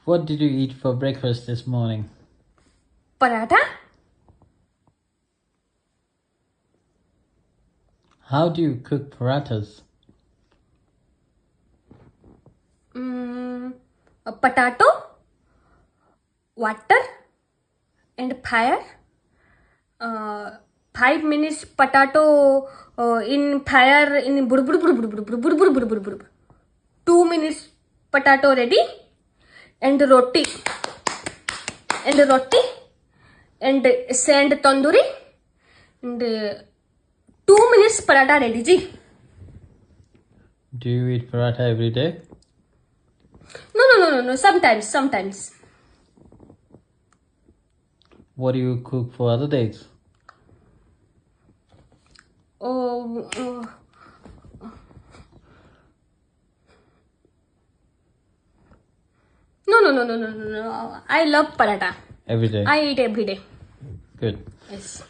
What did you eat for breakfast this morning? Paratha? How do you cook parathas? A potato, water, and fire. 5 minutes potato in fire in bur bur bur bur bur bur bur bur bur bur bur. 2 minutes potato ready, and roti and sand tandoori, and 2 minutes paratha ready ji. Do you eat paratha every day? No, sometimes. What do you cook for other days? No. I love paratha. Every day? I eat every day. Good. Yes.